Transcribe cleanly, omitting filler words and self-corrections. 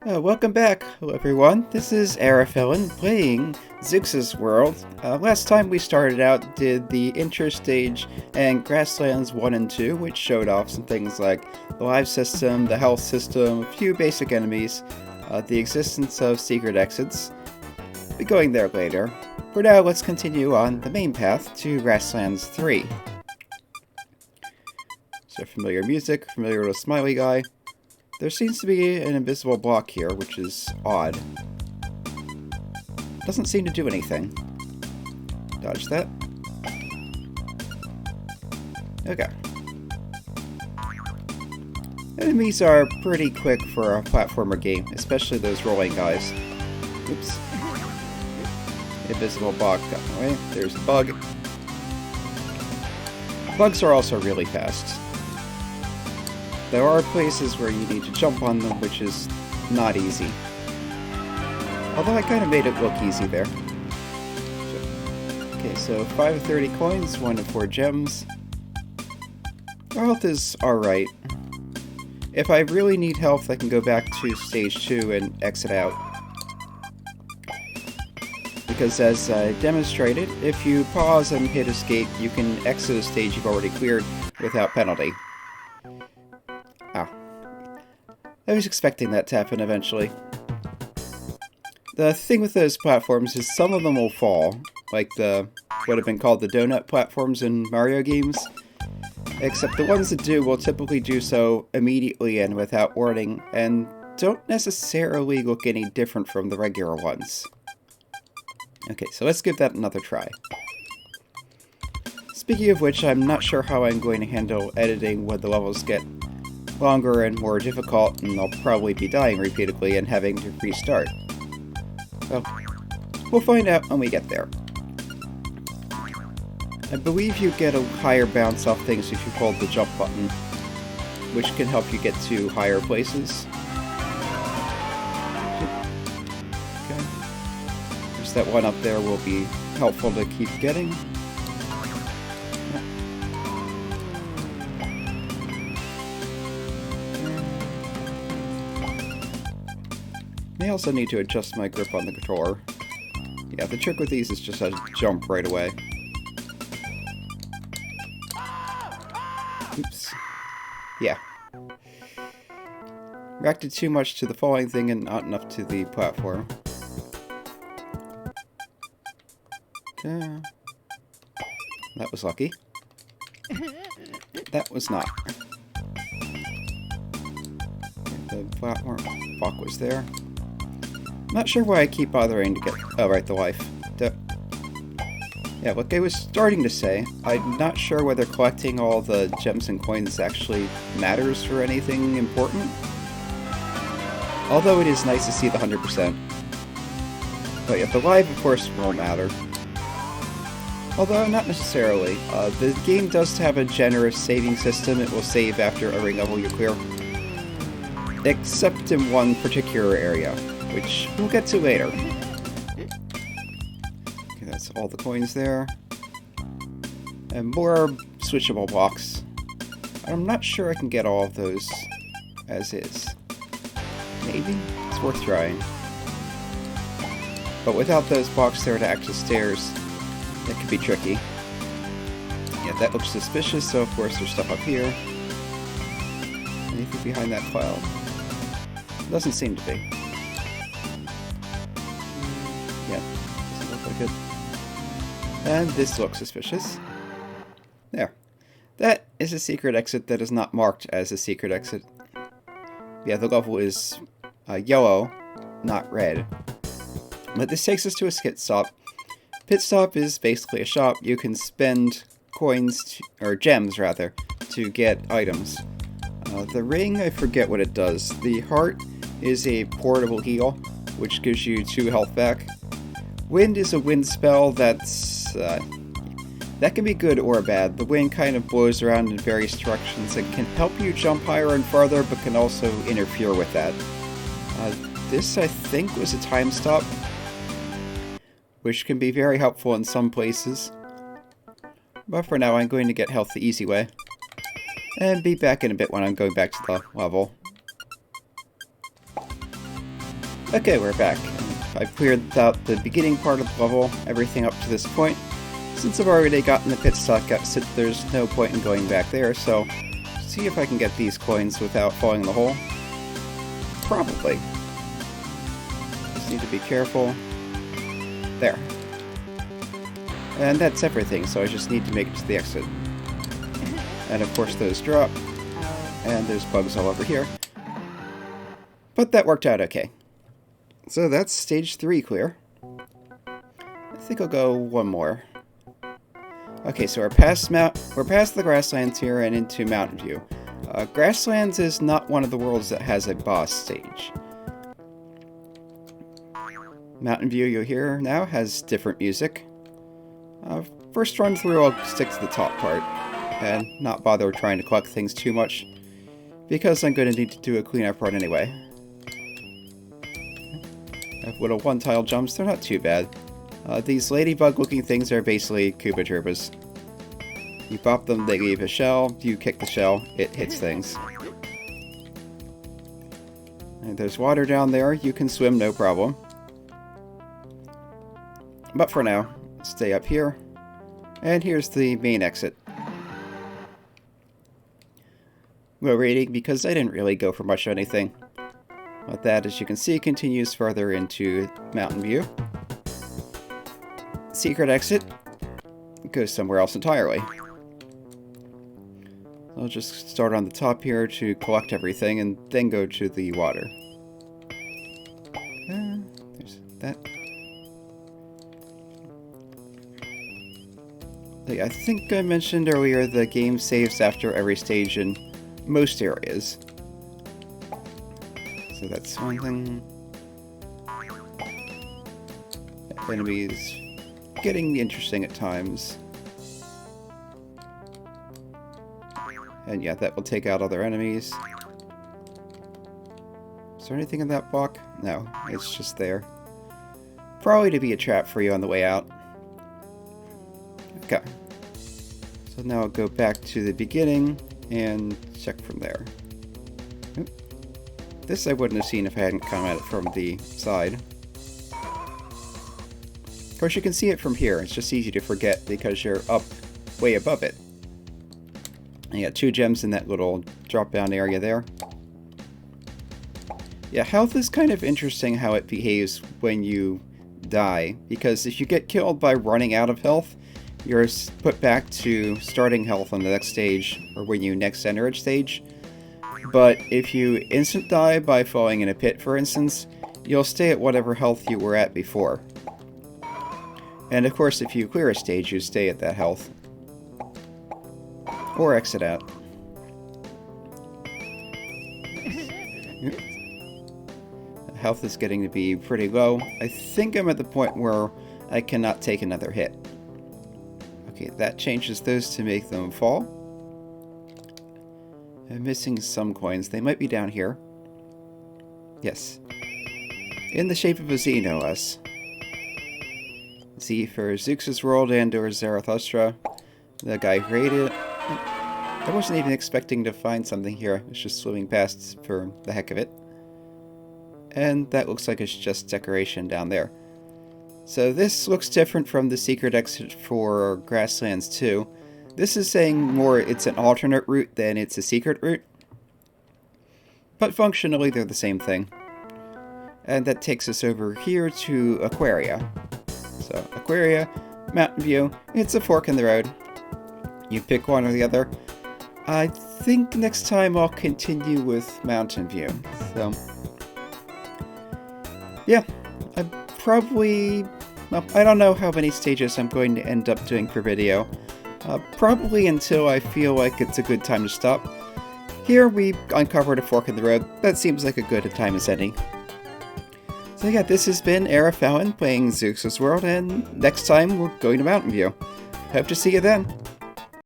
Welcome back, hello everyone. This is Arafellin playing Zeux' World. Last time we started out did the intro stage and Grasslands 1 and 2, which showed off some things like the life system, the health system, a few basic enemies, the existence of secret exits. We'll be going there later. For now, let's continue on the main path to Grasslands 3. So familiar music, familiar little smiley guy. There seems to be an invisible block here, which is odd. Doesn't seem to do anything. Dodge that. Okay. Enemies are pretty quick for a platformer game, especially those rolling guys. Oops. Invisible block got in the way. There's the bug. Bugs are also really fast. There are places where you need to jump on them, which is not easy. Although I kind of made it look easy there. Okay, so 5 of 30 coins, 1 of 4 gems. Our health is alright. If I really need health, I can go back to stage 2 and exit out. Because as I demonstrated, if you pause and hit escape, you can exit a stage you've already cleared without penalty. I was expecting that to happen eventually. The thing with those platforms is some of them will fall, like the what have been called the donut platforms in Mario games, except the ones that do will typically do so immediately and without warning, and don't necessarily look any different from the regular ones. Okay, so let's give that another try. Speaking of which, I'm not sure how I'm going to handle editing when the levels get longer and more difficult, and I'll probably be dying repeatedly and having to restart. Well, we'll find out when we get there. I believe you get a higher bounce off things if you hold the jump button, which can help you get to higher places. Okay. Just that one up there will be helpful to keep getting. I also need to adjust my grip on the controller. Yeah, the trick with these is just to jump right away. Oops. Yeah. Reacted too much to the falling thing and not enough to the platform. Okay. That was lucky. That was not. Okay, the platform block was there. Not sure why I keep bothering to get... Oh, right, the life. Yeah, like I was starting to say, I'm not sure whether collecting all the gems and coins actually matters for anything important. Although it is nice to see the 100%. But yeah, the life, of course, won't matter. Although, not necessarily. The game does have a generous saving system. It will save after every level you clear. Except in one particular area, which we'll get to later. Okay, that's all the coins there. And more switchable blocks. I'm not sure I can get all of those as is. Maybe? It's worth trying. But without those blocks there to access stairs, that could be tricky. Yeah, that looks suspicious, so of course there's stuff up here. Anything behind that cloud? Doesn't seem to be. Yeah, doesn't look like it. And this looks suspicious. There. That is a secret exit that is not marked as a secret exit. Yeah, the level is yellow, not red. But this takes us to a pit stop. Pit stop is basically a shop. You can spend coins, or gems rather, to get items. The ring, I forget what it does. The heart is a portable heal, which gives you 2 health back. Wind is a wind spell that's... that can be good or bad. The wind kind of blows around in various directions and can help you jump higher and farther, but can also interfere with that. This, I think, was a time stop, which can be very helpful in some places. But for now, I'm going to get health the easy way. And be back in a bit when I'm going back to the level. Okay, we're back. I've cleared out the beginning part of the level, everything up to this point. Since I've already gotten the pit stop exit, there's no point in going back there, so see if I can get these coins without falling in the hole. Probably. Just need to be careful. There. And that's everything, so I just need to make it to the exit. And of course those drop, and there's bugs all over here. But that worked out okay. So that's stage 3 clear. I think I'll go one more. Okay, so we're past the Grasslands here and into Mountainview. Grasslands is not one of the worlds that has a boss stage. Mountainview, you'll hear now, has different music. First run through, I'll stick to the top part and not bother trying to collect things too much, because I'm going to need to do a cleanup run anyway. I have little one-tile jumps, they're not too bad. These ladybug-looking things are basically Koopa Troopas. You pop them, they leave a shell, you kick the shell, it hits things. And there's water down there, you can swim no problem. But for now, stay up here. And here's the main exit. Low rating because I didn't really go for much of anything. But that, as you can see, continues further into Mountainview. Secret exit goes somewhere else entirely. I'll just start on the top here to collect everything and then go to the water. There's that. I think I mentioned earlier the game saves after every stage in most areas. So that's one thing. Enemies getting interesting at times. And yeah, that will take out other enemies. Is there anything in that block? No, it's just there. Probably to be a trap for you on the way out. Okay. So now I'll go back to the beginning and check from there. Oop. This I wouldn't have seen if I hadn't come at it from the side. Of course, you can see it from here. It's just easy to forget because you're up way above it. And you got 2 gems in that little drop-down area there. Yeah, health is kind of interesting how it behaves when you die, because if you get killed by running out of health, you're put back to starting health on the next stage, or when you next enter a stage. But if you instant die by falling in a pit, for instance, you'll stay at whatever health you were at before. And of course, if you clear a stage, you stay at that health. Or exit out. Health is getting to be pretty low. I think I'm at the point where I cannot take another hit. Okay, that changes those to make them fall. I'm missing some coins. They might be down here. Yes. In the shape of a Z, no less. Z for Zeux' world and or Zarathustra. The guy who created it. I wasn't even expecting to find something here. I was just swimming past for the heck of it. And that looks like it's just decoration down there. So this looks different from the secret exit for Grasslands 2. This is saying more it's an alternate route than it's a secret route. But functionally they're the same thing. And that takes us over here to Aquaria. So Aquaria, Mountainview, it's a fork in the road. You pick one or the other. I think next time I'll continue with Mountainview. So yeah, I probably, well, I don't know how many stages I'm going to end up doing per video. Probably until I feel like it's a good time to stop. Here we uncovered a fork in the road. That seems like a good a time as any. So yeah, this has been Era Fallon playing Zeux' World, and next time we're going to Mountainview. Hope to see you then.